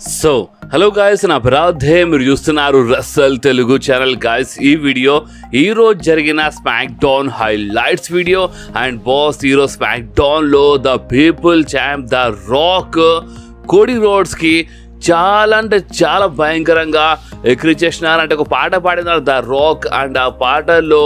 Hello guys, na Abhiradhe మీరు చూస్తున్నారు రసల్ తెలుగు ఛానల్. గైస్ ఈ వీడియో ఈ రోజు జరిగిన SmackDown highlights video and boss hero SmackDown లో the people champ the Rock Cody Rhodes కి చాలా అంటే చాలా భయంకరంగా ఎక్కిరించేసినారు. అంటే ఒక పాట పాడినారు ద రాక్ అండ్ ఆ పాటలో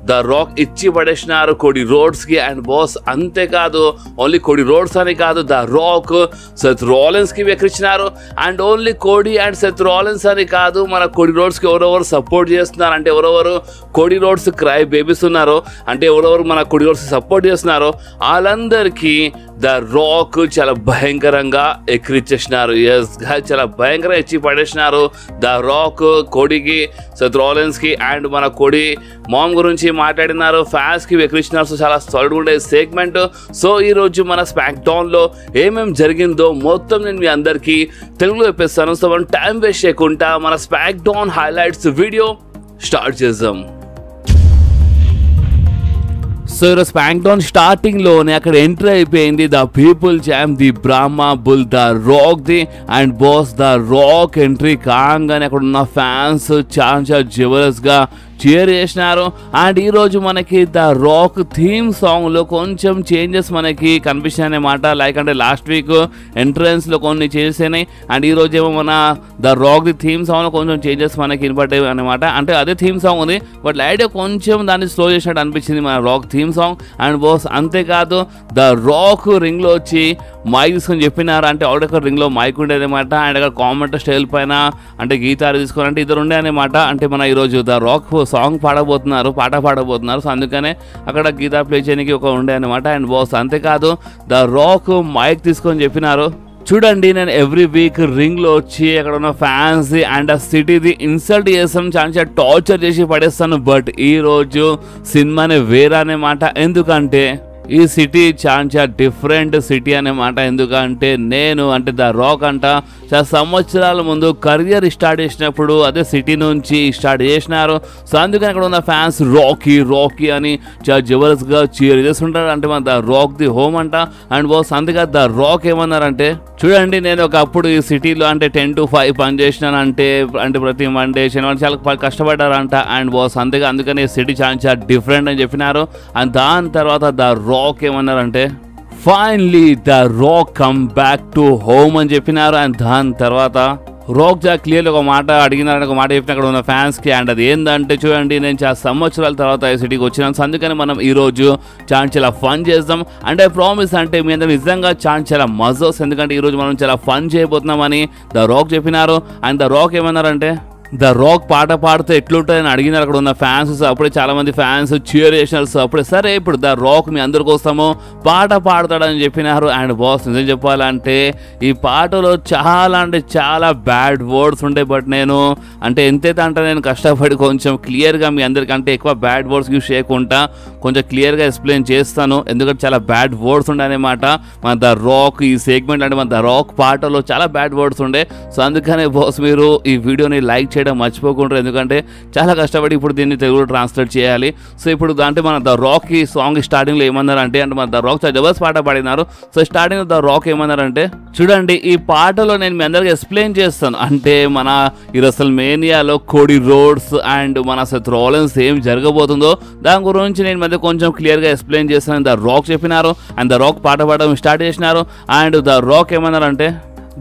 ద రాక్ ఇచ్చి పడేసినారు కోడీ రోడ్స్కి. అండ్ బాస్ అంతేకాదు, ఓన్లీ కోడీ రోడ్స్ అని కాదు, ద రాక్ సెత్ రాలిన్స్కి ఎక్కిరించినారు. And only Cody and Seth Rollins అని కాదు, మన కోడీ రోడ్స్కి ఎవరెవరు సపోర్ట్ చేస్తున్నారు అంటే ఎవరెవరు కోడీ రోడ్స్ క్రై బేబీస్ ఉన్నారు అంటే ఎవరెవరు మన కోడీ రోడ్స్కి సపోర్ట్ చేస్తున్నారు వాళ్ళందరికీ ద రాక్ చాలా భయంకరంగా ఎక్కిరించేసినారు. ఎస్, చాలా భయంకరంగా ఇచ్చి పడేసినారు ద రాక్ కోడీకి, సెత్ రాలిన్స్కి. అండ్ మన కోడీ మామ్ గురించి మాట్లాడినారు, ఫ్యాన్స్కి ఎక్కిరించినారు. సో చాలా సాలిడ్ ఉండే సెగ్మెంట్. సో ఈరోజు మన స్మాక్ డౌన్లో ఏమేమి జరిగిందో మొత్తం నేను మీ అందరికీ తెలుగులో చెప్పేస్తాను. సో మనం టైం వేస్ట్ చేయకుండా మన SmackDown highlights video start చేద్దాం. సో ఈరోజు స్మాక్ డౌన్ స్టార్టింగ్ లోనే అక్కడ ఎంట్రీ అయిపోయింది the people champ the Brahma bull the Rock the. And boss the Rock entry కాగానే అక్కడ ఉన్న ఫ్యాన్స్ చాలా జబర్దస్త్ గా చీర్ చేసినారు. అండ్ ఈరోజు మనకి ద రాక్ థీమ్ సాంగ్లో కొంచెం చేంజెస్ మనకి కనిపిస్తాయి అన్నమాట. లైక్ అంటే లాస్ట్ వీక్ ఎంట్రన్స్లో కొన్ని చేంజెస్ అయినాయి అండ్ ఈరోజు ఏమో మన ద రాక్ ది థీమ్ సాంగ్లో కొంచెం చేంజెస్ మనకి వినపడ్డాయి అనమాట. అంటే అదే థీమ్ సాంగ్ ఉంది బట్ లైట్ కొంచెం దాన్ని స్లో చేసినట్టు అనిపించింది మన rock theme song. And boss అంతేకాదు ద రాక్ రింగ్లో వచ్చి మైక్ తీసుకొని చెప్పినారు. అంటే ఆవిడ రింగ్లో మైక్ ఉండేదన్నమాట. అండ్ అక్కడ కామెంట్ స్టైల్ పైన అంటే గీతారు తీసుకొని అంటే ఇద్దరు ఉండే అనమాట. అంటే మన ఈరోజు ద రాక్ సాంగ్ పాట పాడబోతున్నారు. సో అందుకనే అక్కడ గీతా ప్లే చేయడానికి ఒక ఉండే అనమాట. అండ్ బాస్ అంతేకాదు ద రాక్ మైక్ తీసుకొని చెప్పినారు, చూడండి నేను ఎవ్రీ వీక్ రింగ్లో వచ్చి అక్కడ ఉన్న ఫ్యాన్స్ అండ్ ఆ సిటీది ఇన్సల్ట్ చేస్తాను, చాలా టార్చర్ చేసి పడేస్తాను. బట్ ఈరోజు సినిమానే వేరే అనమాట. ఎందుకంటే ఈ సిటీ చాలా డిఫరెంట్ సిటీ అన్నమాట. ఎందుకంటే నేను అంటే ద రాక్ అంట చాలా సంవత్సరాల ముందు కెరియర్ స్టార్ట్ చేసినప్పుడు అదే సిటీ నుంచి స్టార్ట్ చేసినారు. సో అందుకని అక్కడ ఉన్న ఫ్యాన్స్ రాకీ అని చాలా జబర్దస్త్గా చీర్ చేస్తుంటారు. అంటే మన ద రాక్ ది హోమ్ అంట. అండ్ బాస్ అంతేకాదు ద రాక్ ఏమన్నారంటే, చూడండి నేను ఒకప్పుడు ఈ సిటీలో అంటే 10 to 5 పని చేసినాను అంటే ప్రతి మండే శనివారం చాలా కష్టపడ్డారంట. అండ్ బాస్ అంతేగా అందుకని సిటీ చాలా డిఫరెంట్ అని చెప్పినారు. అండ్ దాని తర్వాత ద రాక్ ఏమన్నారంటే, finally the rock come back to home అని చెప్పినారు. అండ్ దాని తర్వాత రాక్ చాలా క్లియర్గా ఒక మాట అడిగినారని ఒక మాట చెప్పిన అక్కడ ఉన్న ఫ్యాన్స్కి. అండ్ అది ఏంటంటే, చూడండి నేను చాలా సంవత్సరాల తర్వాత ఈ సిటీకి వచ్చినాను. సో అందుకని మనం ఈరోజు చాలా ఫన్ చేద్దాం. అండ్ ఐ ప్రామిస్ అంటే మీ అందరూ నిజంగా చాలా మజా వస్తుంది. ఎందుకంటే ఈరోజు మనం చాలా ఫన్ చేయబోతున్నామని ద రాక్ చెప్పినారు. అండ్ ద రాక్ ఏమన్నారంటే, ద రాక్ పాట పాడితే ఎట్లుంటుందని అడిగినారు అక్కడ ఉన్న ఫ్యాన్స్. అప్పుడే చాలా మంది ఫ్యాన్స్ చీర్ చేసినారు. సో అప్పుడే సరే ఇప్పుడు ద రాక్ మీ అందరి కోసము పాట పాడతాడని చెప్పినారు. అండ్ బాస్ నిజం చెప్పాలంటే ఈ పాటలో చాలా అంటే చాలా బ్యాడ్ వర్డ్స్ ఉంటాయి. బట్ నేను అంటే ఎంతైతే అంటే నేను కష్టపడి కొంచెం క్లియర్గా మీ అందరికంటే ఎక్కువ బ్యాడ్ వర్డ్స్ యూస్ చేయకుండా కొంచెం క్లియర్గా ఎక్స్ప్లెయిన్ చేస్తాను. ఎందుకంటే చాలా బ్యాడ్ వర్డ్స్ ఉండే అనమాట మన ద రాక్ ఈ సెగ్మెంట్. అంటే మన ద రాక్ పాటలో చాలా బ్యాడ్ వర్డ్స్ ఉండే. సో అందుకనే బాస్ మీరు ఈ వీడియోని లైక్ చేయడం మర్చిపోకుంటారు. ఎందుకంటే చాలా కష్టపడి ఇప్పుడు దీన్ని తెలుగులో ట్రాన్స్లేట్ చేయాలి. సో ఇప్పుడు అంటే మన ద రాక్ ఈ సాంగ్ స్టార్టింగ్లో ఏమన్నారంటే, అంటే మన ద రాక్ చాలా జబర్దస్త్ పాట పాడినారు. సో స్టార్టింగ్ ద రాక్ ఏమన్నారంటే, చూడండి ఈ పాటలో నేను మీ అందరికి ఎక్స్ప్లెయిన్ చేస్తాను. అంటే మన ఈ రెసల్మేనియాలో కోడీ రోడ్స్ అండ్ మన సెత్ రాలిన్స్ ఏం జరగబోతుందో దాని గురించి నేను మధ్య కొంచెం క్లియర్గా ఎక్స్ప్లెయిన్ చేస్తాను ద రాక్ చెప్పినారు. అండ్ ద రాక్ పాట పాడడం స్టార్ట్ చేసినారు. అండ్ ద రాక్ ఏమన్నారంటే,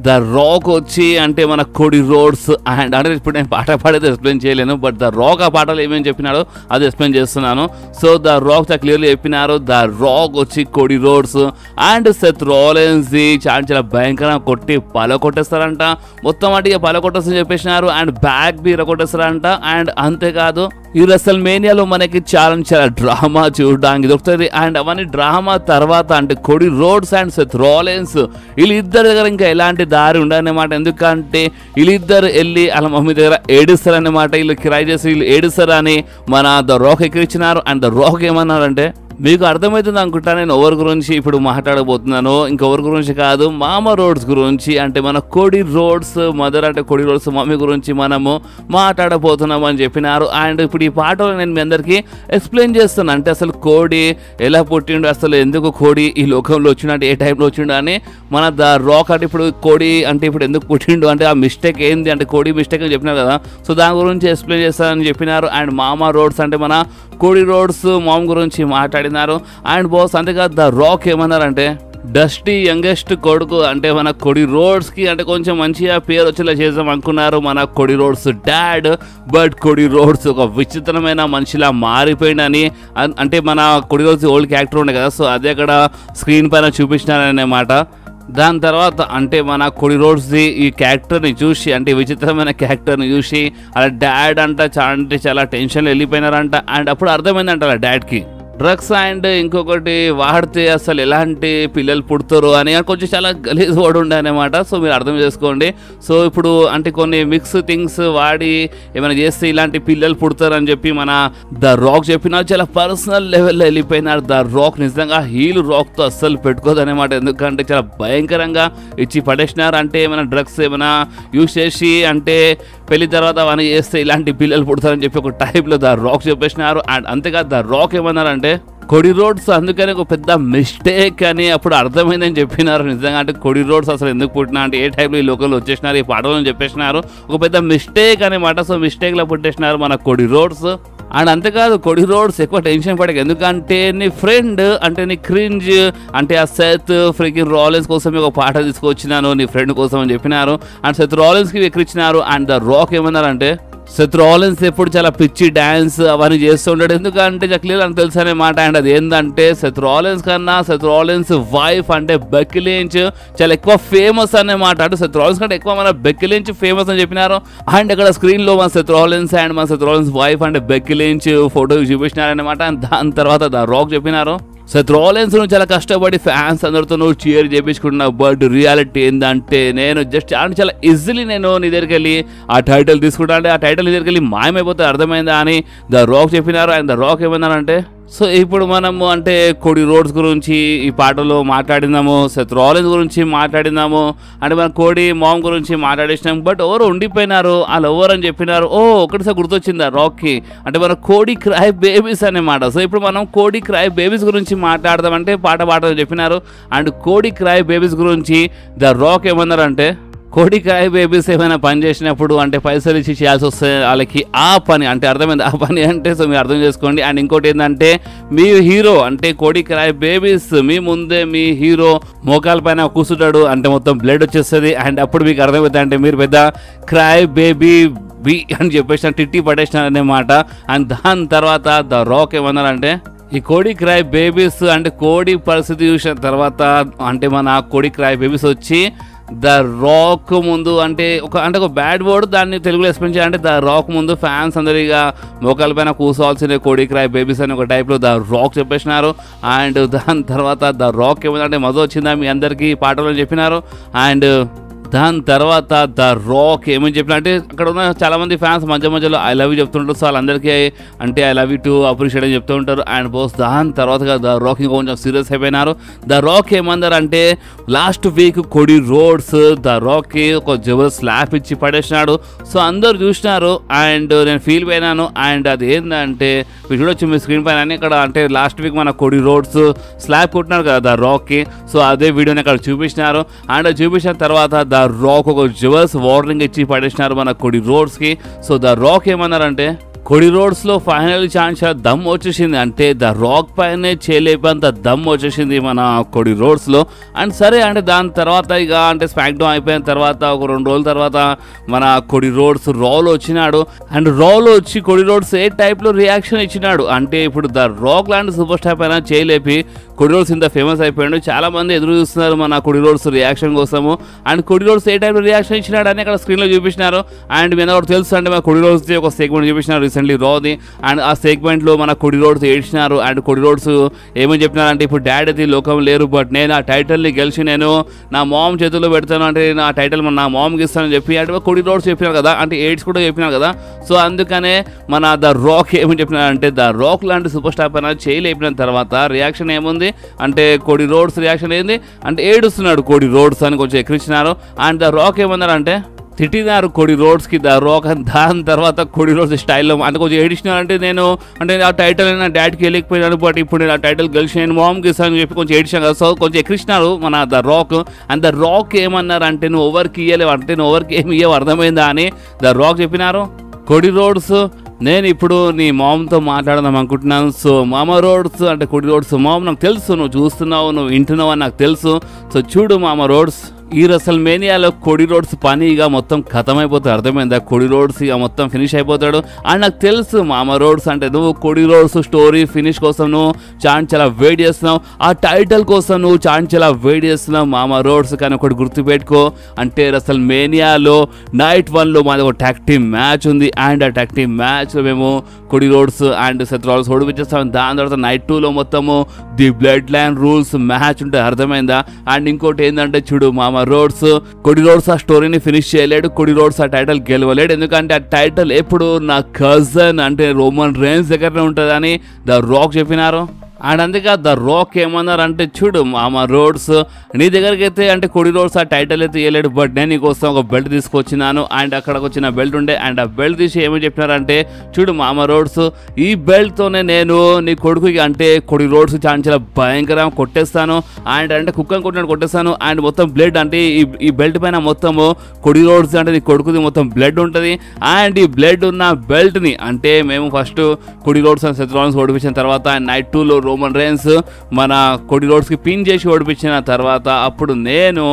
ద రాక్ వచ్చి అంటే మన కోడీ రోడ్స్ అండ్ అంటే ఇప్పుడు నేను పాట పాడేది ఎక్స్ప్లెయిన్ చేయలేను. బట్ ద రాక్ ఆ పాటలు ఏమేమి చెప్పినాడో అది ఎక్స్ప్లెయిన్ చేస్తున్నాను. సో ద రాక్ చాలా క్లియర్లీ చెప్పినారు ద రాక్ వచ్చి Cody Rhodes and Seth Rollins చాలా భయంకరంగా కొట్టి పలకొట్టేస్తారంట. మొత్తం అంటే పలకొట్టేస్తని చెప్పేసినారు. అండ్ బ్యాక్ బి కొట్టేస్తారంట. అండ్ అంతేకాదు ఈ రెసల్మేనియాలో మనకి చాలా డ్రామా చూడడానికి దొరుకుతుంది. అండ్ అవన్నీ డ్రామా తర్వాత అంటే Cody Rhodes and Seth Rollins వీళ్ళిద్దరి దగ్గర ఇంకా ఎలాంటి దారి ఉండదన్నమాట. ఎందుకంటే వీళ్ళిద్దరు వెళ్ళి వాళ్ళ మమ్మీ దగ్గర ఏడుస్తారన్నమాట. వీళ్ళు కిరాయి చేసి వీళ్ళు ఏడుస్తారని మన ద రాక్ ఎక్కిరించినారు. అండ్ ద రాక్ ఏమన్నారంటే, మీకు అర్థమవుతుంది అనుకుంటా నేను ఎవరి గురించి ఇప్పుడు మాట్లాడబోతున్నాను. ఇంకెవరి గురించి కాదు, మామ రోడ్స్ గురించి. అంటే మన కోడి రోడ్స్ మదర్ అంటే కోడి రోడ్స్ మమ్మీ గురించి మనము మాట్లాడబోతున్నాం అని చెప్పినారు. అండ్ ఇప్పుడు ఈ పాటలో నేను మీ అందరికీ ఎక్స్ప్లెయిన్ చేస్తాను. అంటే అసలు కోడి ఎలా పుట్టిండు, అసలు ఎందుకు కోడి ఈ లోకంలో వచ్చిండు, అంటే ఏ టైంలో వచ్చిండు అని. మన ద రాక్ అంటే ఇప్పుడు కోడి అంటే ఇప్పుడు ఎందుకు పుట్టిండు, అంటే ఆ మిస్టేక్ ఏంది, అంటే కోడి మిస్టేక్ అని చెప్పినారు కదా. సో దాని గురించి ఎక్స్ప్లెయిన్ చేస్తానని చెప్పినారు. అండ్ మామ రోడ్స్ అంటే మన కోడి రోడ్స్ మామ్ గురించి మాట్లాడినారు. అండ్ బాస్ అంతేకాదు ద రాక్ ఏమన్నారంటే డస్టీ యంగెస్ట్ కొడుకు అంటే మన కోడి రోడ్స్కి అంటే కొంచెం మంచిగా పేరు వచ్చేలా చేద్దాం అనుకున్నారు మన కోడి రోడ్స్ డాడ్. బట్ కోడి రోడ్స్ ఒక విచిత్రమైన మనిషిలా మారిపోయిందని, అంటే మన కోడి రోడ్స్ ఓల్డ్ క్యారెక్టర్ ఉండే కదా, సో అదే అక్కడ స్క్రీన్ పైన చూపించినారన్నమాట. దాని తర్వాత అంటే మన కోడి రోడ్స్ది ఈ క్యారెక్టర్ని చూసి, అంటే విచిత్రమైన క్యారెక్టర్ని చూసి అలా డాడ్ అంట చాలా టెన్షన్లో వెళ్ళిపోయినారంట. అండ్ అప్పుడు అర్థమైందంట అలా డాడ్కి డ్రగ్స్ అండ్ ఇంకొకటి వాడితే అసలు ఎలాంటి పిల్లలు పుడతారు అని కొంచెం చాలా గలీజ్ వర్డ్ ఉండే అనమాట. సో మీరు అర్థం చేసుకోండి. సో ఇప్పుడు అంటే కొన్ని మిక్స్ థింగ్స్ వాడి ఏమైనా చేస్తే ఇలాంటి పిల్లలు పుడతారు అని చెప్పి మన ద రాక్ చెప్పినారు. చాలా పర్సనల్ లెవెల్లో వెళ్ళిపోయినారు. ద రాక్ నిజంగా హీల్ రాక్తో అస్సలు పెట్టుకోదు అనమాట. ఎందుకంటే చాలా భయంకరంగా ఇచ్చి పడేసినారు. అంటే ఏమైనా డ్రగ్స్ ఏమైనా యూజ్ చేసి అంటే పెళ్లి తర్వాత అవన్నీ చేస్తే ఇలాంటి పిల్లలు పుడతారని చెప్పి ఒక టైప్లో ద రాక్ చెప్పేసినారు. అండ్ అంతేకాదు ద రాక్ ఏమన్నారంటే కోడి రోడ్స్ అందుకని ఒక పెద్ద మిస్టేక్ అని అప్పుడు అర్థమైందని చెప్పినారు. నిజంగా అంటే కోడి రోడ్స్ అసలు ఎందుకు పుట్టినా అంటే ఏ టైప్లో ఈ లోకల్లో వచ్చేసినారు, ఈ పాటలో చెప్పేసినారు ఒక పెద్ద మిస్టేక్ అనమాట. సో మిస్టేక్లో పుట్టేసినారు మన కోడి రోడ్స్. అండ్ అంతేకాదు కోడి రోడ్స్ ఎక్కువ టెన్షన్ పడక, ఎందుకంటే నీ ఫ్రెండ్ అంటే నీ క్రింజ్ అంటే ఆ సెత్ ఫ్రీకింగ్ రాలెన్స్ కోసం ఒక పాట తీసుకొచ్చినాను నీ ఫ్రెండ్ కోసం అని చెప్పినారు. అండ్ సెత్ రాలెన్స్కి ఎక్కించినారు. అండ్ ద రాక్ ఏమన్నారంటే సెత్ రాలెన్స్ ఎప్పుడు చాలా పిచ్చి డ్యాన్స్ అవన్నీ చేస్తూ ఉంటాడు, ఎందుకంటే క్లియర్ అని తెలుసు అనే మాట. అండ్ అది ఏంటంటే సెత్ రాలెన్స్ కన్నా సెత్ రాలెన్స్ వైఫ్ అంటే బెక్కీ లించ్ చాలా ఎక్కువ ఫేమస్ అనే మాట. అంటే సెత్ రాలెన్స్ కంటే ఎక్కువ మన బెక్కీ లించ్ ఫేమస్ అని చెప్పినారు. అండ్ ఇక్కడ స్క్రీన్లో మన సెత్ రాలెన్స్ అండ్ మన సెత్ రాలెన్స్ వైఫ్ అంటే బెక్కీ లించ్ ఫోటో చూపించినారనమాట. దాని తర్వాత ద రాక్ చెప్పినారు సెత్ రాలెన్స్ నువ్వు చాలా కష్టపడి ఫ్యాన్స్ అందరితో నువ్వు చీర్ చేయించుకుంటున్నావు, బట్ రియాలిటీ ఏంటంటే నేను జస్ట్ అంటే చాలా ఈజీలీ నేను నీ దగ్గరికి వెళ్ళి ఆ టైటిల్ తీసుకుంటా, అంటే ఆ టైటిల్ నీ దగ్గరికి వెళ్ళి మాయమైపోతే అర్థమైందా అని ద రాక్ చెప్పినారు. అండ్ ద రాక్ ఏమన్నారంటే సో ఇప్పుడు మనము అంటే కోడి రోడ్స్ గురించి ఈ పాటలో మాట్లాడినాము, సెత్ రాలెన్స్ గురించి మాట్లాడినాము, అంటే మన కోడి మామ్ గురించి మాట్లాడేసినాము. బట్ ఎవరు ఉండిపోయినారు, వాళ్ళు ఎవరు అని చెప్పినారు. ఒకటిసారి గుర్తొచ్చింది రాక్కి, అంటే మన కోడి క్రై బేబీస్ అన్నమాట. సో ఇప్పుడు మనం కోడి క్రై బేబీస్ గురించి మాట్లాడదామంటే పాట పాడదని చెప్పినారు. అండ్ కోడి క్రై బేబీస్ గురించి ద రాక్ ఏమన్నారంటే కోడి క్రై బేబీస్ ఏమైనా పని చేసినప్పుడు అంటే పైసలు ఇచ్చి చేయాల్సి వస్తే వాళ్ళకి ఆ పని అంటే అర్థమైంది, ఆ పని అంటే సో మీరు అర్థం చేసుకోండి. అండ్ ఇంకోటి ఏంటంటే మీ హీరో అంటే కోడి క్రై బేబీస్ మీ ముందే మీ హీరో మోకాల పైన కూర్చుంటాడు, అంటే మొత్తం బ్లడ్ వచ్చేస్తుంది. అండ్ అప్పుడు మీకు అర్థమవుతుంది అంటే మీరు పెద్ద క్రై బేబీ బి అని చెప్పేసి టిట్టి పడేసినారు అన్నమాట. అండ్ దాని తర్వాత ద రాక్ ఏమన్నారంటే ఈ కోడి క్రై బేబీస్ అంటే కోడి పరిస్థితి చూసిన తర్వాత అంటే మన కోడి క్రై బేబీస్ వచ్చి ద రాక్ ముందు అంటే ఒక బ్యాడ్ వర్డ్ దాన్ని తెలుగులో ఎక్స్ప్లెయిన్ చేయాలంటే ద రాక్ ముందు ఫ్యాన్స్ అందరిగా మోకాల పైన కూర్చోవాల్సిన కోడి క్రై బేబీస్ అని ఒక టైప్లో ద రాక్ చెప్పేసినారు. అండ్ దాని తర్వాత ద రాక్ ఏమంటే మజా వచ్చిందా మీ అందరికీ పాటలో చెప్పినారు. అండ్ దాని తర్వాత ద రాక్ ఏమని చెప్పిన అంటే అక్కడ ఉన్న చాలామంది ఫ్యాన్స్ మధ్యలో ఐ లవ్ యూ చెప్తుంటారు. సో వాళ్ళందరికీ అంటే I love you to appreciate అని చెప్తూ ఉంటారు. అండ్ బోస్ దాని తర్వాత ద రాక్ ఇంకా కొంచెం సీరియస్ అయిపోయినారు. ద రాక్ ఏమన్నారు అంటే last week Cody Rhodes the రాక్కి ఒక జబర్దస్త్ స్లాప్ ఇచ్చి పడేసినాడు. సో అందరు చూసినారు అండ్ నేను ఫీల్ అయినాను. అండ్ అది ఏంటంటే మీరు చూడొచ్చు మీ స్క్రీన్ పైన ఇక్కడ అంటే లాస్ట్ వీక్ మన కోడి రోడ్స్ స్లాప్ కొట్టినారు కదా ద రాక్కి. సో అదే వీడియోని అక్కడ చూపించినారు. అండ్ చూపించిన తర్వాత ద రాక్ ఒక జబర్దస్త్ వార్నింగ్ ఇచ్చి పడేసినారు మన కోడి రోడ్స్కి. సో ద రాక్ ఏమన్నారంటే కోడి రోడ్స్లో ఫైనల్ ఛాన్స్ దమ్ వచ్చేసింది, అంటే ద రాక్ పైనే చేయలేపంత దమ్ వచ్చేసింది మన కోడి రోడ్స్లో. అండ్ సరే అంటే దాని తర్వాత ఇక అంటే స్మాక్ డౌన్ అయిపోయిన తర్వాత ఒక 2 రోజుల తర్వాత మన కోడి రోడ్స్ రాలో వచ్చినాడు. అండ్ రాలో వచ్చి కోడి రోడ్స్ ఏ టైప్లో రియాక్షన్ ఇచ్చినాడు అంటే ఇప్పుడు ద రాక్ లాంటి సూపర్ స్టార్ పైన చేయలేపి కోడి రోడ్స్ ఇంత ఫేమస్ అయిపోయాడు. చాలా మంది ఎదురు చూస్తున్నారు మన కోడి రోడ్స్ రియాక్షన్ కోసము. అండ్ కోడి రోడ్స్ ఏ టైప్లో రియాక్షన్ ఇచ్చినాడు అని అక్కడ స్క్రీన్లో చూపించినారు. అండ్ మీ అందరూ తెలుసు అంటే మన కోడి రోడ్స్ ఒక సెగ్మెంట్ చూపించినారు రీసెంట్లీ రాది. అండ్ ఆ సెగ్మెంట్లో మన కొడి రోడ్స్ ఏడ్చినారు. అండ్ కొడి రోడ్స్ ఏమని చెప్పినారంటే ఇప్పుడు డాడీ అయితే లోకం లేరు, బట్ నేను ఆ టైటిల్ని గెలిచి నేను నా మామ్ చేతుల్లో పెడతాను, అంటే నా టైటిల్ నా మామ్కి ఇస్తానని చెప్పి అంటే కొడి రోడ్స్ చెప్పినారు కదా, అంటే ఎయిడ్స్ కూడా చెప్పినారు కదా. సో అందుకనే మన ద రాక్ ఏమని చెప్పినారంటే ద రాక్ లాంటి సూపర్ స్టార్ పైన చేయలేపిన తర్వాత రియాక్షన్ ఏముంది అంటే కొడి రోడ్స్ రియాక్షన్ ఏంది అంటే ఏడుస్తున్నాడు కొడి రోడ్స్ అని కొంచెం ఎక్కిరించినారు. అండ్ ద రాక్ ఏమన్నారంటే తిట్టినారు కొడి రోడ్స్కి ద రాక్ అని. దాని తర్వాత కొడి రోడ్స్ స్టైల్లో అంటే కొంచెం ఏడిచినారంటే నేను అంటే ఆ టైటిల్ నా డాడీకి వెళ్ళకపోయినాను, బట్ ఇప్పుడు నేను ఆ టైటిల్ గెలిచి నేను మామ్కి ఇస్తానని చెప్పి కొంచెం ఏడిచాను కదా. సో కొంచెం ఎక్కిరించినారు మన the rock. And the Rock ఏమన్నారంటే నువ్వు ఎవరికి ఇయ్యలేవు అంటే నువ్వు ఎవరికి ఏమి ఇయ్యవు అర్థమైందా అని ద రాక్ చెప్పినారు. కొడి రోడ్స్ నేను ఇప్పుడు నీ మామ్తో మాట్లాడదాం అనుకుంటున్నాను. సో మామ రోడ్స్ అంటే కొడి రోడ్స్ మామ్ నాకు తెలుసు, నువ్వు చూస్తున్నావు, నువ్వు వింటున్నావు అని నాకు తెలుసు. సో చూడు మామ రోడ్స్, ఈ రెసల్మేనియాలో కొడి రోడ్స్ పని ఇక మొత్తం ఖతమైపోతుంది అర్థమైందా. కొడి రోడ్స్ ఇక మొత్తం ఫినిష్ అయిపోతాడు. అండ్ నాకు తెలుసు మామ రోడ్స్ అంటే నువ్వు కొడి రోడ్స్ స్టోరీ ఫినిష్ కోసం నువ్వు చాలా వెయిట్ చేస్తున్నావు, ఆ టైటిల్ కోసం నువ్వు చాలా వెయిట్ చేస్తున్నావు మామ రోడ్స్. కానీ ఒకటి గుర్తుపెట్టుకో, అంటే రెసల్మేనియాలో నైట్ 1లో మాది ఒక ట్యాగ్ టీమ్ మ్యాచ్ ఉంది. అండ్ ఆ ట్యాగ్ టీమ్ మ్యాచ్లో మేము Cody Rhodes and Seth Rollins ఓడిపించేస్తాం. దాని తర్వాత నైట్ 2లో మొత్తము the Bloodline rules match ఉంటుంది అర్థమైందా. అండ్ ఇంకోటి ఏంటంటే చూడు మామ రోడ్స్ కొడి రోడ్స్ ఆ స్టోరీని ఫినిష్ చేయలేడు, కొడి రోడ్స్ ఆ టైటిల్ గెలవలేడు, ఎందుకంటే ఆ టైటిల్ ఎప్పుడు నా కజన్ అంటే రోమన్ రేన్స్ దగ్గరనే ఉంటుందని ద రాక్ చెప్పినారు. అండ్ అందుకే ద రాక్ ఏమన్నారంటే చూడు మామ రోడ్స్ నీ దగ్గరికి అయితే అంటే కొడి రోడ్స్ ఆ టైటిల్ అయితే ఇవ్వలేడు, బట్ నేను నీకోసం ఒక బెల్ట్ తీసుకొచ్చినాను. అండ్ అక్కడికి వచ్చిన బెల్ట్ ఉండే అండ్ ఆ బెల్ట్ తీసి ఏమని చెప్పినారంటే చూడు మామ రోడ్స్ ఈ బెల్ట్తోనే నేను నీ కొడుకుకి అంటే కొడి రోడ్స్ చాలా భయంకరంగా కొట్టేస్తాను. అండ్ అంటే కుక్కని కొట్టినట్టు కొట్టేస్తాను. అండ్ మొత్తం బ్లడ్ అంటే ఈ బెల్ట్ పైన మొత్తము కొడి రోడ్స్ అంటే నీ కొడుకుది మొత్తం బ్లడ్ ఉంటుంది. అండ్ ఈ బ్లడ్ ఉన్న బెల్ట్ని అంటే మేము first Cody Rhodes and Seth Rollins ఓడిపించిన తర్వాత నైట్ 2లో రోమన్ రేన్స్ మన కొడి రోడ్స్కి పిన్ చేసి ఓడిపించిన తర్వాత అప్పుడు నేను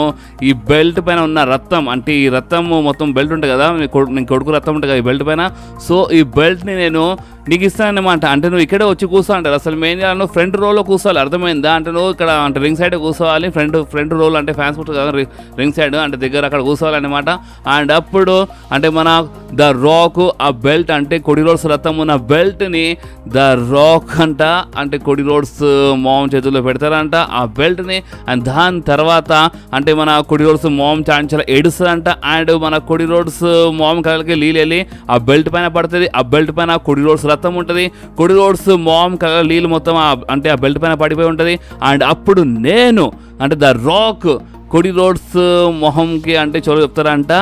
ఈ బెల్ట్ పైన ఉన్న రక్తం అంటే ఈ రక్తం మొత్తం బెల్ట్ ఉంటుంది కదా, నీ కొడుకు రక్తం ఉంటుంది కదా ఈ బెల్ట్ పైన. సో ఈ బెల్ట్ని నేను నీకు ఇస్తానన్నమాట. అంటే నువ్వు ఇక్కడే వచ్చి కూర్చోండి, అసలు మెయిన్ నువ్వు ఫ్రంట్ రోలో కూర్చోవాలి అర్థమైందా. అంటే నువ్వు ఇక్కడ అంటే రింగ్ సైడ్ కూర్చోవాలి, ఫ్రంట్ రోల్ అంటే ఫ్యాన్స్ ఉంటుంది కదా రింగ్ సైడ్ అంటే దగ్గర అక్కడ కూర్చోవాలన్నమాట. అండ్ అప్పుడు అంటే మన ద రాక్ ఆ బెల్ట్ అంటే కొడి రోడ్స్ రథం ఉన్న బెల్ట్ని ద రాక్ అంట అంటే కొడి రోడ్స్ మామ్ చేతుల్లో పెడతారంట ఆ బెల్ట్ని. అండ్ దాని తర్వాత అంటే మన కొడి రోడ్స్ మామ్ చాలా ఏడుస్తుందంట. అండ్ మన కొడి రోడ్స్ మామ్ కలకి నీళ్ళు వెళ్ళి ఆ బెల్ట్ పైన పడుతుంది, ఆ బెల్ట్ పైన కొడి రోడ్స్ రథం ఉంటుంది, కొడి రోడ్స్ మామ్ కలర్ నీళ్ళు మొత్తం అంటే ఆ బెల్ట్ పైన పడిపోయి ఉంటుంది. అండ్ అప్పుడు నేను అంటే ద రాక్ కొడి రోడ్స్ మొహంకి అంటే చోరు చెప్తారంట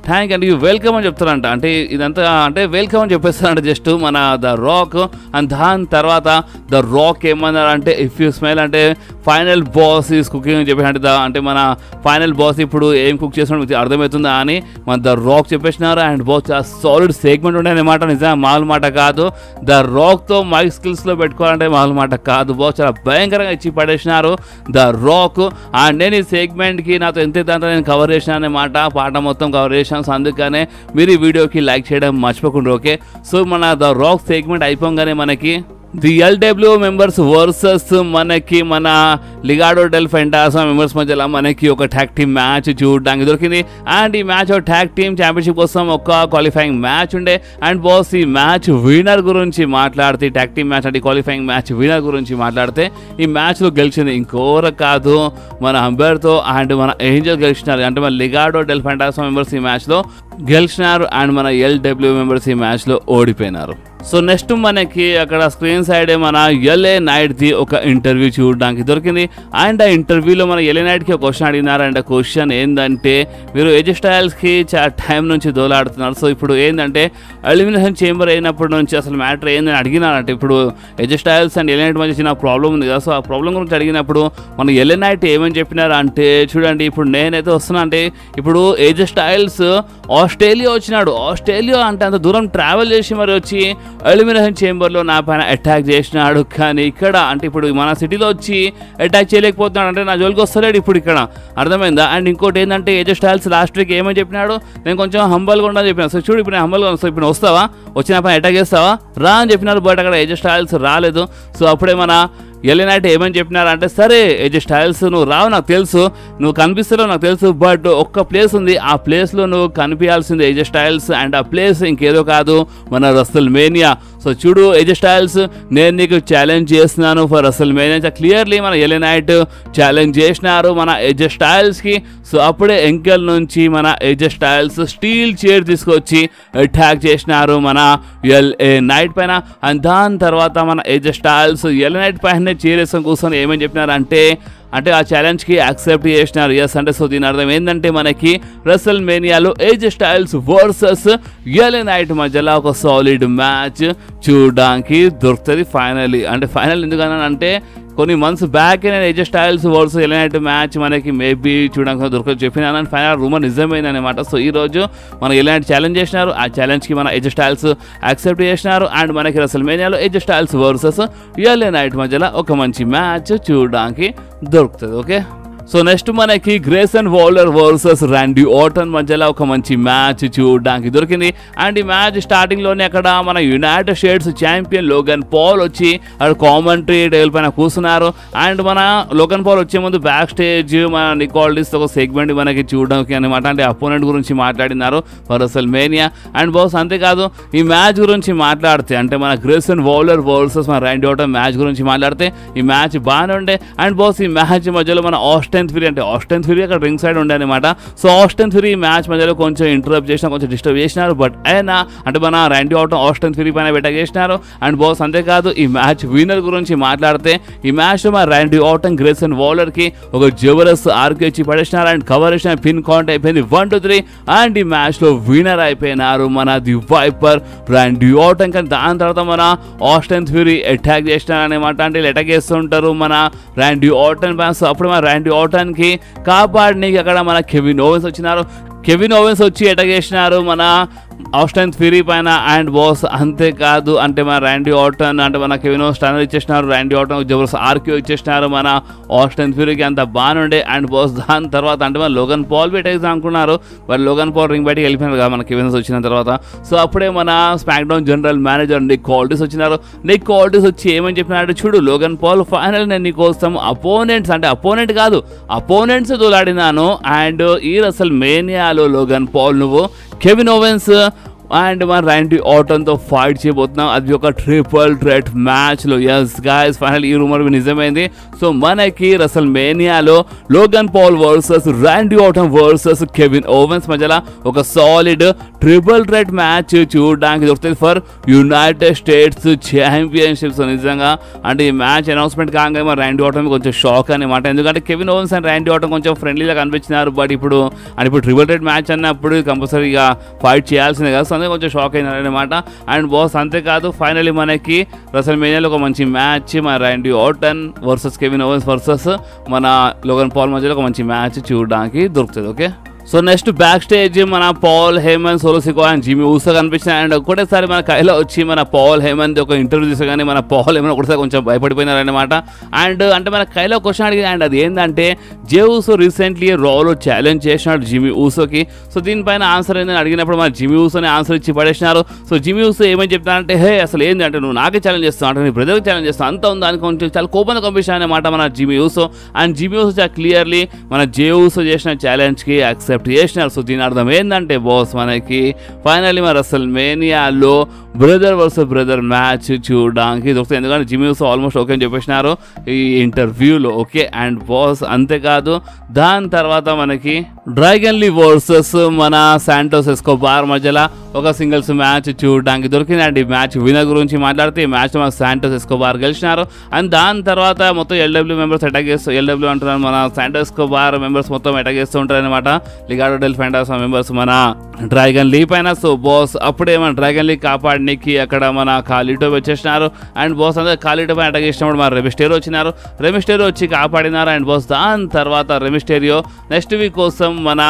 థ్యాంక్ అండ్ యూ వెల్కమ్ అని చెప్తారంట. అంటే ఇదంతా అంటే వెల్కమ్ అని చెప్పేస్తారంట జస్ట్ మన ద రాక్. అండ్ దాని తర్వాత ద రాక్ ఏమన్నారంటే ఇఫ్ యూ స్మెల్ అంటే ఫైనల్ బాస్ ఈస్ కుకింగ్ అని చెప్పేసి అంటే మన ఫైనల్ బాస్ ఇప్పుడు ఏం కుక్ చేస్తున్నాడు అర్థమవుతుందా అని మన ద రాక్ చెప్పేసినారు. అండ్ బాస్ చాలా సాలిడ్ సెగ్మెంట్ ఉండే అనమాట, నిజంగా మామూలు మాట కాదు. ద రాక్తో మైక్ స్కిల్స్లో పెట్టుకోవాలంటే మామూలు మాట కాదు, బాస్ చాలా భయంకరంగా ఇచ్చి పడేసినారు ద రాక్. అండ్ నేను ఈ సెగ్మెంట్కి నాతో ఎంత నేను కవర్ చేసిన అనమాట, పాట మొత్తం కవర్ చేసిన. అందుకనే మీరు ఈ వీడియోకి లైక్ చేయడం మర్చిపోకుండా ఓకే. సో మన ద రాక్ సెగ్మెంట్ అయిపోగానే మనకి ది ఎల్డబ్ల్యూ మెంబర్స్ వర్సెస్ మనకి మన లిగాడో డెల్ ఫెంటాసా మెంబర్స్ మధ్యలో మనకి ఒక ట్యాగ్ టీమ్ మ్యాచ్ చూడడానికి దొరికింది. అండ్ ఈ మ్యాచ్ ట్యాగ్ టీమ్ ఛాంపియన్షిప్ కోసం ఒక క్వాలిఫైయింగ్ మ్యాచ్ ఉండే. అండ్ బాస్ ఈ మ్యాచ్ విన్నర్ గురించి మాట్లాడితే ట్యాగ్ టీమ్ మ్యాచ్ అంటే క్వాలిఫైయింగ్ మ్యాచ్ విన్నర్ గురించి మాట్లాడితే ఈ మ్యాచ్లో గెలిచింది ఇంకోర కాదు మన హంబర్తో అండ్ మన ఏంజల్ గెలిచినారు. అంటే మన లిగాడో డెల్ ఫెంటాసా మెంబర్స్ ఈ మ్యాచ్లో గెలిచినారు అండ్ మన ఎల్డబ్ల్యూ మెంబర్స్ ఈ మ్యాచ్లో ఓడిపోయినారు. సో నెక్స్ట్ మనకి అక్కడ స్క్రీన్ సైడే మన ఎల్ఏ నైట్ది ఒక ఇంటర్వ్యూ చూడడానికి దొరికింది. అండ్ ఆ ఇంటర్వ్యూలో మన ఎల్ఏ నైట్కి ఒక క్వశ్చన్ అడిగినారు. అండ్ ఆ క్వశ్చన్ ఏంటంటే మీరు ఏజీ స్టైల్స్కి చాలా టైం నుంచి దోలాడుతున్నారు, సో ఇప్పుడు ఏంటంటే ఎలిమినేషన్ చేంబర్ అయినప్పటి నుంచి అసలు మ్యాటర్ ఏందని అడిగినారంటే ఇప్పుడు AJ Styles and LA Knight మధ్య చిన్న ప్రాబ్లం ఉంది కదా. సో ఆ ప్రాబ్లం గురించి అడిగినప్పుడు మన ఎల్ఏ నైట్ ఏమని చెప్పినారు అంటే చూడండి ఇప్పుడు నేనైతే వస్తున్నా అంటే ఇప్పుడు ఏజీ స్టైల్స్ ఆస్ట్రేలియా వచ్చినాడు, ఆస్ట్రేలియా అంటే అంత దూరం ట్రావెల్ చేసి మరి వచ్చి ఎలిమినేషన్ చేంబర్లో నా పైన అటాక్ చేసినాడు. కానీ ఇక్కడ అంటే ఇప్పుడు మన సిటీలో వచ్చి అటాక్ చేయలేకపోతున్నాడు అంటే నా జోలికి వస్తలేడు ఇప్పుడు ఇక్కడ అర్థమైందా. అండ్ ఇంకోటి ఏంటంటే ఏజీ స్టైల్స్ లాస్ట్ వీక్ ఏమని చెప్పినాడు నేను కొంచెం హంబల్గా ఉండని చెప్పినాను. సో చూడు ఇప్పుడు నేను హంబల్గా వస్తాను, ఇప్పుడు వస్తావా వచ్చి నా పైన అటాక్ చేస్తావా రా అని చెప్పినారు. బట్ అక్కడ ఏజీ స్టైల్స్ రాలేదు. సో అప్పుడే మన ఎల్ఏ నైట్ ఏమని చెప్పినారు అంటే, సరే ఏజే స్టైల్స్ నువ్వు రావు నాకు తెలుసు, నువ్వు కనిపిస్తావు నాకు తెలుసు, బట్ ఒక్క ప్లేస్ ఉంది, ఆ ప్లేస్లో నువ్వు కనిపించాల్సింది ఏజే స్టైల్స్, అండ్ ఆ ప్లేస్ ఇంకేదో కాదు మన రెస్ల్మేనియా. సో చూడు ఏజే స్టైల్స్, నేను నీకు ఛాలెంజ్ చేస్తున్నాను ఫర్ రెస్ల్మేనియా. క్లియర్లీ మన ఎల్ఏ నైట్ ఛాలెంజ్ చేసినారు మన ఏజే స్టైల్స్కి. సో అప్పుడే ఎంకెల్ నుంచి మన ఏజే స్టైల్స్ స్టీల్ చైర్ తీసుకొచ్చి అటాక్ చేసినారు మన ఎల్ఏ నైట్ పైన. అండ్ దాని తర్వాత మన ఏజే స్టైల్స్ ఎల్ఏ నైట్ పైన చైర్ వేసుకొని కూర్చొని ఏమని చెప్పినారు అంటే ఆ ఛాలెంజ్కి యాక్సెప్ట్ చేసినారు. ఎస్ అంటే సో దీని అర్థం ఏంటంటే మనకి రెస్ల్మేనియాలో AJ Styles versus LA Knight మధ్యలో ఒక సాలిడ్ మ్యాచ్ చూడడానికి దొరుకుతుంది ఫైనలీ. అంటే ఫైనల్ ఎందుకనంటే కొన్ని మంత్స్ బ్యాక్ నేను AJ Styles versus LA Knight match మనకి మేబీ చూడడానికి దొరకదు చెప్పినాను, ఫైనల్ రూమర్ నిజమైందనమాట. సో ఈరోజు మన ఎల్ఏ నైట్ ఛాలెంజ్ చేసినారు, ఆ ఛాలెంజ్కి మన ఏజే స్టైల్స్ యాక్సెప్ట్ చేసినారు. అండ్ మనకి రెస్ల్మేనియాలో AJ Styles versus LA Knight మధ్యలో ఒక మంచి మ్యాచ్ చూడడానికి దొరుకుతుంది. ఓకే, సో నెక్స్ట్ మనకి Grayson Waller versus Randy Orton మధ్యలో ఒక మంచి మ్యాచ్ చూడడానికి దొరికింది. అండ్ ఈ మ్యాచ్ స్టార్టింగ్లోనే అక్కడ మన United States champion Logan Paul వచ్చి అక్కడ కామెంటరీ టేబుల్ పైన కూర్చున్నారు. అండ్ మన లోగన్ పాల్ వచ్చే ముందు బ్యాక్ స్టేజ్ మన నికోల్డిస్ ఒక సెగ్మెంట్ మనకి చూడడానికి అనమాట, అంటే అపోనెంట్ గురించి మాట్లాడినారు ఫర్ రెస్ల్మేనియా. అండ్ బాస్ అంతేకాదు ఈ మ్యాచ్ గురించి మాట్లాడితే అంటే మన గ్రేసన్ వాలర్ వర్సెస్ మన ర్యాండీ ఆర్టన్ మ్యాచ్ గురించి మాట్లాడితే ఈ మ్యాచ్ బాగానే ఉండే. అండ్ బాస్ ఈ మ్యాచ్ మధ్యలో మన ఆస్టన్ థియరీ అక్కడ రింగ్ సైడ్ ఉండే అనమాట. సో ఆస్టన్ థియరీ మ్యాచ్ మధ్యలో కొంచెం ఇంటరప్ట్ చేసిన, కొంచెం డిస్టర్బ్ చేసినారు. బట్ అయినా అంటే మన ర్యాండీ ఆర్టన్ ఆస్టన్ థియరీ పైన బెటర్ చేసినారు. అండ్ బాస్ అంతేకాదు ఈ మ్యాచ్ విన్నర్ గురించి మాట్లాడితే ఈ మ్యాచ్ మన ర్యాండీ ఆర్టన్ గ్రేసన్ వాలర్ కి ఒక జబర్దస్త్ ఆర్కి వచ్చి పడేసినారు. అండ్ కవర్ చేసిన పిన్ కౌంట్ అయిపోయింది 1-2-3. అండ్ ఈ మ్యాచ్ లో విన్నర్ అయిపోయినారు మన ది వైపర్ ర్యాండీ ఆర్టన్. కానీ దాని తర్వాత మన ఆస్టన్ థియరీ అటాక్ చేసినారు అనమాట, అంటే అటాక్ చేస్తుంటారు మన ర్యాండీ ఆర్టన్ ఫ్యాన్స్. అప్పుడు మన ర్యాండీ ఆర్టన్ కి కాపాడడానికి అక్కడ మన కెవిన్ ఓవెన్స్ వచ్చినారు. కెవిన్ ఓవెన్స్ వచ్చి అటాక్ చేసినారు మన ఆస్టన్ థియరీ పైన. అండ్ బాస్ అంతేకాదు అంటే మన ర్యాండీ ఆర్టన్ అంటే మన కెవిన్ ఓవెన్స్ స్టన్నర్ ఇచ్చేసినారు, ర్యాండీ ఆర్టన్ జబర్దస్త్ ఆర్క్యూ ఇచ్చేసినారు మన ఆస్టన్ థియరీకి. అంత బాగుండే. అండ్ బాస్ దాని తర్వాత అంటే మన లోగన్ పాల్ అటాక్ అనుకున్నారు, బట్ లోగన్ పాల్ రింగ్ బయటికి వెళ్ళిపోయినారు కదా మన కెవిన్ ఓవెన్స్ వచ్చిన తర్వాత. సో అప్పుడే మన smack down general manager Nick Aldis వచ్చినారు. నిక్ ఆల్డిస్ వచ్చి ఏమని చెప్పినాడు, చూడు లోగన్ పాల్ ఫైనల్ నేను నీకోసం అపోనెంట్స్ అంటే అపోనెంట్ కాదు అపోనెంట్స్ తోలాడినాను. అండ్ ఈ రెస్ల్మేనియాలో లోగన్ పాల్ నువ్వు కెవిన్ ఓవెన్స్ అండ్ మన ర్యాండీ ఆర్టన్తో ఫైట్ చేయబోతున్నాం, అది ఒక ట్రిపుల్ థ్రెట్ మ్యాచ్లో. ఎస్ గాయస్ ఫైనల్ ఈ రూమర్ నిజమైంది. సో మనకి రెస్ల్మేనియాలో Logan Paul versus Randy Orton versus Kevin Owens మధ్యలో ఒక సాలిడ్ ట్రిపుల్ థ్రెట్ మ్యాచ్ చూడడానికి దొరుకుతుంది ఫర్ యునైటెడ్ స్టేట్స్ ఛాంపియన్షిప్స్. నిజంగా అంటే ఈ మ్యాచ్ అనౌన్స్మెంట్ కాగానే మన ర్యాండీ ఆర్టన్ కొంచెం షాక్ అనమాట, ఎందుకంటే Kevin Owens and Randy Orton కొంచెం ఫ్రెండ్లీగా కనిపించినారు. బట్ ఇప్పుడు ట్రిపుల్ థ్రెట్ మ్యాచ్ అన్నప్పుడు కంపల్సరీగా ఫైట్ చేయాల్సిందే కదా, కొంచెం షాక్ అయినారు అనమాట. అండ్ బాస్ అంతేకాదు ఫైనలీ మనకి రెస్ల్మేనియాలో ఒక మంచి మ్యాచ్ మన Randy Orton versus Kevin Owens versus మన లోగన్ పాల్ మధ్యలో ఒక మంచి మ్యాచ్ చూడడానికి దొరుకుతుంది. Okay, so next backstage మన Paul Heyman, Solo Sikoa and Jimmy Uso కనిపించిన. అండ్ ఒకటేసారి మన కైలో వచ్చి మన పాల్ హేమన్ ఒక ఇంటర్వ్యూ తీసుకోగానే మన పాల్ హేమన్ ఒకసారి కొంచెం భయపడిపోయినారనమాట. అండ్ అంటే మన కైలో క్వశ్చన్ అడిగింది, అండ్ అది ఏంటంటే జే ఊసో రీసెంట్లీ రాలో ఛాలెంజ్ చేసినాడు జిమ్మీ ఊసోకి. సో దీనిపైన ఆన్సర్ ఏంటని అడిగినప్పుడు మన జిమ్మీ ఊసోని ఆన్సర్ ఇచ్చి పడేసినారు. సో జిమ్మీ ఊసో ఏమని చెప్తానంటే, హే అసలు ఏంటి అంటే నువ్వు నాకే ఛాలెంజ్ చేస్తావు అంటే నీ బ్రదర్కి ఛాలెంజ్ చేస్తావు అంత ఉంది అని కొంచెం చాలా కోపంగా పంపించాను అనమాట మన జిమ్మీ ఊసో. అండ్ జిమ్మీ ఊసో చాలా క్లియర్లీ మన జే ఊసో చేసిన ఛాలెంజ్కి యాక్సెప్ట్ చేసినారు. సో దీని అర్థం ఏంటంటే బాస్ మనకి ఫైనల్లీ మన రెస్ల్మేనియాలో బ్రదర్ వర్సెస్ బ్రదర్ మ్యాచ్ చూడడానికి దొరుకుతుంది, ఎందుకంటే జిమ్మీ ఊసో ఆల్మోస్ట్ ఓకే అని చెప్పేసినారు ఈ ఇంటర్వ్యూలో. ఓకే, అండ్ బాస్ అంతేకాదు దాని తర్వాత మనకి డ్రాగన్ లీ వర్సెస్ మన శాంటోస్ ఎస్కోబార్ మధ్యలో ఒక సింగిల్స్ మ్యాచ్ చూడడానికి దొరికింది. అండ్ ఈ మ్యాచ్ విన్నర్ గురించి మాట్లాడితే ఈ మ్యాచ్ మన శాంటోస్ ఎస్కోబార్ గెలిచినారు. అండ్ దాని తర్వాత మొత్తం ఎల్డబ్ల్యూ మెంబర్స్ అటాక్ చేస్తూ, ఎల్డబ్ల్యూ అంటున్నారు మన శాంటోస్ ఎస్కోబార్ మెంబర్స్ మొత్తం అటాక్ చేస్తూ ఉంటారు అనమాట, లిగాడో డెల్ ఫెంటాస్ మెంబర్స్ మన డ్రాగన్ లీ పైన. సో బాస్ అప్పుడే మన డ్రాగన్ లీ కాపాడడానికి అక్కడ మన కాలిటో వచ్చేసినారు. అండ్ బాస్ అందరూ కాలిటో పైన అటాక్ చేసినప్పుడు మన రెమిస్టేరియో వచ్చినారు, రెమిస్టేరియో వచ్చి కాపాడినారు. అండ్ బాస్ దాని తర్వాత రెమిస్టేరియో నెక్స్ట్ వీక్ కోసం మన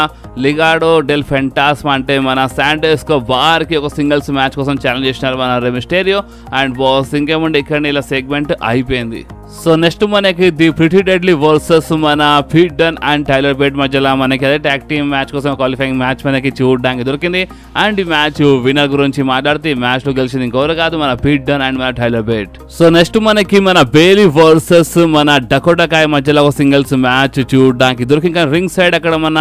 లిగాడో డెల్ ఫెంటాస్ అంటే మన శాంటోస్ ఎస్కోబార్కి ఒక సింగిల్స్ మ్యాచ్ కోసం ఛాలెంజ్ చేసినారు మన రెమిస్టేరియో. అండ్ బాస్ ఇంకేముండే ఇక్కడ ఇలా సెగ్మెంట్ అయిపోయింది. సో నెక్స్ట్ మనకి ది ప్రిటీ డెడ్లీ వర్సెస్ మన Pete Dunne and Tyler Bate మధ్యలో మనకి అదే ట్యాగ్ టీమ్ మ్యాచ్ కోసం క్వాలిఫైయింగ్ మ్యాచ్ మనకి చూడడానికి దొరికింది. అండ్ ఈ మ్యాచ్ విన్నర్ గురించి మాట్లాడితే ఈ మ్యాచ్ లో గెలిచింది ఇంకెవరు కాదు, మన పీట్ డన్ అండ్ మన టైలర్ బేట్. సో నెక్స్ట్ మనకి మన బేలీ వర్సెస్ మన డకోటా కాయ్ మధ్యలో ఒక సింగిల్స్ మ్యాచ్ చూడడానికి దొరికింది. కానీ రింగ్ సైడ్ అక్కడ మన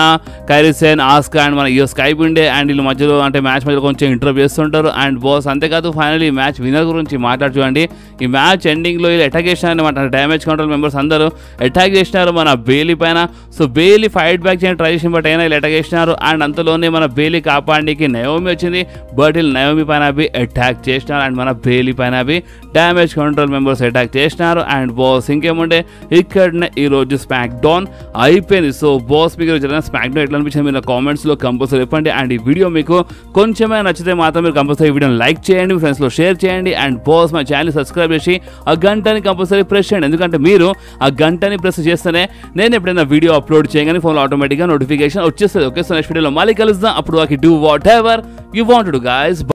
కైరీ సేన్, ఆస్కా అండ్ మన స్కై బిండే అండ్ వీళ్ళ మధ్యలో అంటే మ్యాచ్ మధ్యలో కొంచెం ఇంటర్వ్యూ చేస్తుంటారు. అండ్ బాస్ అంతేకాదు ఫైనల్ ఈ మ్యాచ్ విన్నర్ గురించి మాట్లాడు చూడండి. ఈ మ్యాచ్ ఎండింగ్ లో వీళ్ళు అటాక్ చేసిన అనమాట, డ్యామేజ్ కంట్రోల్ మెంబర్స్ అందరూ అటాక్ చేసినారు మన బేలీ పైన. సో బేలీ ఫైట్ బ్యాక్ చేయడానికి ట్రై చేసిన బట్ అయినా వీళ్ళు అటాక్ చేసినారు. అండ్ అంతలోనే మన బేలీ కాపాడడానికి నయోమి వచ్చింది, బట్ వీళ్ళు నయోమి పైన అవి అటాక్ చేసినారు అండ్ మన బేలీ పైన అవి డ్యామేజ్ కంట్రోల్ మెంబర్స్ అటాక్ చేసినారు. అండ్ బాస్ ఇంకేముండే ఇక్కడనే ఈ రోజు స్మాక్ డౌన్ అయిపోయింది. సో బాస్ మీకు జరిగిన స్మాక్ డౌన్ ఎట్లా అనిపించింది మీరు కామెంట్స్ లో కంపల్సరీ చెప్పండి. అండ్ ఈ వీడియో మీకు కొంచెమే నచ్చితే మాత్రం మీరు కంపల్సరీ వీడియోని లైక్ చేయండి, మీ ఫ్రెండ్స్ లో షేర్ చేయండి. అండ్ బాస్ మా ఛానల్ సబ్స్క్రైబ్ చేసి ఆ గంటని కంపల్సరీ ప్రెస్ చేయండి, ఎందుకంటే మీరు ఆ గంటని ప్రెస్ చేస్తేనే నేను ఎప్పుడైనా వీడియో అప్లోడ్ చేయగానే ఫోన్లో ఆటోమేటిక్గా నోటిఫికేషన్ వచ్చేస్తుంది. ఓకే, సో నెక్స్ట్ వీడియోలో మళ్ళీ కలుద్దాం. అప్పుడు వాకి do whatever you want to guys.